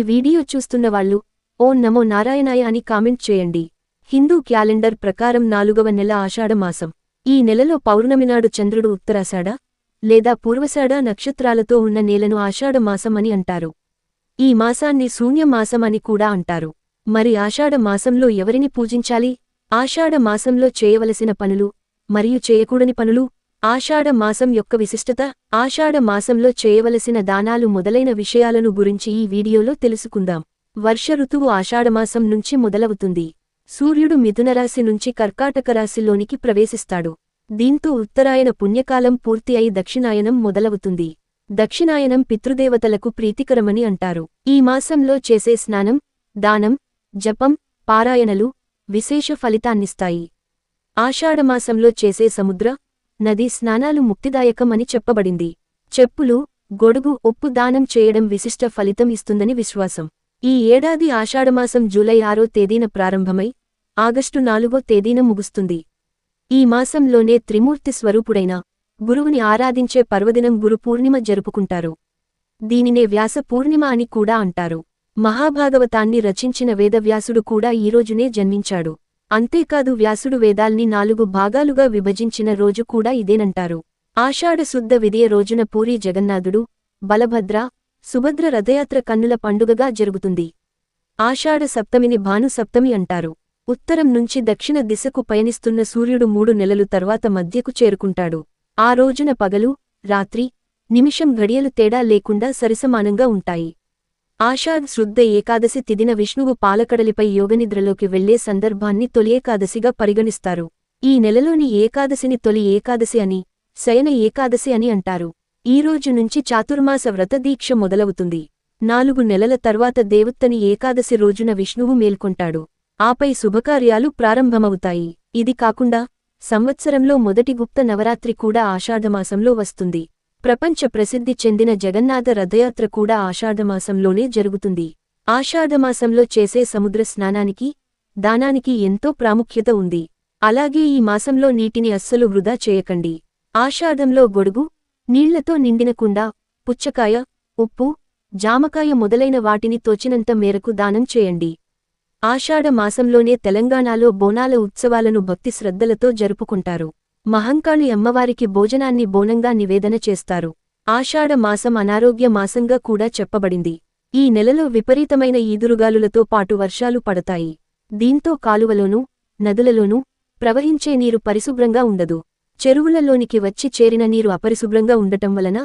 Video చూస్తున్న వాళ్ళు ఓం నమో నారాయణాయ అని కామెంట్ చేయండి. హిందూ క్యాలెండర్ ప్రకారం 4వ నెల ఆషాఢమాసం. ఈ నెలలో పౌర్ణమినాడు చంద్రుడు ఉత్తరాషాఢ లేదా పూర్వషాఢ నక్షత్రాలతో ఉన్న నేలను ఆషాఢమాసం అని అంటారు. ఈ మాసాన్ని శూన్యమాసం అని కూడా అంటారు. మరి ఆషాఢ మాసంలో ఎవరిని పూజించాలి? ఆషాఢ మాసంలో చేయవలసిన పనులు మరియు చేయకూడని పనులు, ఆషాఢ మాసం యొక్క విశిష్టత, ఆషాఢ మాసంలో చేయవలసిన దానాలు మొదలైన విషయాలను గురించి ఈ వీడియోలో తెలుసుకుందాం. వర్ష ఋతువు ఆషాఢమాసం నుంచి మొదలవుతుంది. సూర్యుడు మిథునరాశి నుంచి కర్కాటక రాశిలోనికి ప్రవేశిస్తాడు. దీంతో ఉత్తరాయణ పుణ్యకాలం పూర్తి అయి దక్షిణాయనం మొదలవుతుంది. దక్షిణాయనం పితృదేవతలకు ప్రీతికరమని అంటారు. ఈ మాసంలో చేసే స్నానం, దానం, జపం, పారాయణలు విశేష ఫలితాన్నిస్తాయి. ఆషాఢమాసంలో చేసే సముద్ర, నదీ స్నానాలు ముక్తిదాయకం అని చెప్పబడింది. చెప్పులు, గొడుగు, ఉప్పు దానం చేయడం విశిష్ట ఫలితం ఇస్తుందని విశ్వాసం. ఈ ఏడాది ఆషాఢమాసం జూలై 6వ తేదీన ప్రారంభమై ఆగస్టు 4వ తేదీన ముగుస్తుంది. ఈ మాసంలోనే త్రిమూర్తి స్వరూపుడైన గురువుని ఆరాధించే పర్వదినం గురు పూర్ణిమ జరుపుకుంటారు. దీనినే వ్యాస పూర్ణిమ అని కూడా అంటారు. మహాభాగవతాన్ని రచించిన వేదవ్యాసుడు కూడా ఈరోజునే జన్మించాడు. అంతేకాదు వ్యాసుడు వేదాల్ని 4 భాగాలుగా విభజించిన రోజు కూడా ఇదేనంటారు. ఆషాఢ శుద్ధ విదియ రోజున పూరీ జగన్నాథుడు, బలభద్ర, సుభద్ర రథయాత్ర కన్నుల పండుగగా జరుగుతుంది. ఆషాఢ సప్తమిని భాను సప్తమి అంటారు. ఉత్తరం నుంచి దక్షిణ దిశకు పయనిస్తున్న సూర్యుడు 3 నెలలు తర్వాత మధ్యకు చేరుకుంటాడు. ఆ రోజున పగలు, రాత్రి, నిమిషం ఘడియలు తేడా లేకుండా సరిసమానంగా ఉంటాయి. ఆషాఢ శుద్ధ ఏకాదశి తిథిన విష్ణువు పాలకడలిపై యోగనిద్రలోకి వెళ్లే సందర్భాన్ని తొలి ఏకాదశిగా పరిగణిస్తారు. ఈ నెలలోని ఏకాదశిని తొలి ఏకాదశి అని, శయన ఏకాదశి అని అంటారు. ఈ రోజు నుంచి చాతుర్మాస వ్రత దీక్ష మొదలవుతుంది. 4 నెలల తర్వాత దేవత్తని ఏకాదశి రోజున విష్ణువు మేల్కొంటాడు. ఆపై శుభకార్యాలు ప్రారంభమవుతాయి. ఇది కాకుండా సంవత్సరంలో మొదటి గుప్త నవరాత్రి కూడా ఆషాఢమాసంలో వస్తుంది. ప్రపంచ ప్రసిద్ధి చెందిన జగన్నాథ రథయాత్ర కూడా ఆషాఢమాసంలోనే జరుగుతుంది. ఆషాఢమాసంలో చేసే సముద్ర స్నానానికి, దానానికి ఎంతో ప్రాముఖ్యత ఉంది. అలాగే ఈ మాసంలో నీటిని అస్సలు వృధా చేయకండి. ఆషాఢంలో గొడుగు, నీళ్లతో నిండిన కుండ, పుచ్చకాయ, ఉప్పు, జామకాయ మొదలైన వాటిని తోచినంత మేరకు దానం చేయండి. ఆషాఢ మాసంలోనే తెలంగాణలో బోనాల ఉత్సవాలను భక్తి శ్రద్ధలతో జరుపుకుంటారు. మహంకాళి అమ్మవారికి భోజనాన్ని బోనంగా నివేదన చేస్తారు. ఆషాఢ మాసం అనారోగ్య మాసంగా కూడా చెప్పబడింది. ఈ నెలలో విపరీతమైన ఈదురుగాలులతో పాటు వర్షాలు పడతాయి. దీంతో కాలువలోనూ, నదులలోనూ ప్రవహించే నీరు పరిశుభ్రంగా ఉండదు. చెరువులలోనికి వచ్చి చేరిన నీరు అపరిశుభ్రంగా ఉండటం వలన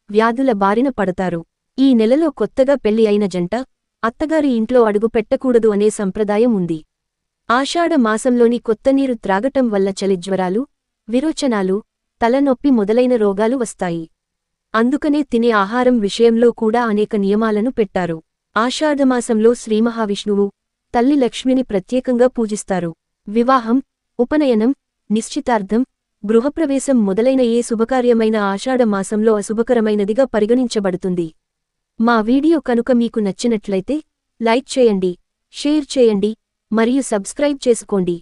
వ్యాధుల బారిన పడతారు. ఈ నెలలో కొత్తగా పెళ్లి అయిన జంట అత్తగారి ఇంట్లో అడుగు పెట్టకూడదు అనే సంప్రదాయం ఉంది. ఆషాఢ మాసంలోని కొత్త నీరు త్రాగటం వల్ల చలిజ్వరాలు, విరోచనాలు, తలనొప్పి మొదలైన రోగాలు వస్తాయి. అందుకనే తినే ఆహారం విషయంలో కూడా అనేక నియమాలను పెట్టారు. ఆషాఢమాసంలో శ్రీమహావిష్ణువు, తల్లి లక్ష్మిని ప్రత్యేకంగా పూజిస్తారు. వివాహం, ఉపనయనం, నిశ్చితార్థం, గృహప్రవేశం మొదలైన ఏ శుభకార్యమైన ఆషాఢ మాసంలో అశుభకరమైనదిగా పరిగణించబడుతుంది. మా వీడియో కనుక మీకు నచ్చినట్లయితే లైక్ చేయండి, షేర్ చేయండి మరియు సబ్స్క్రైబ్ చేసుకోండి.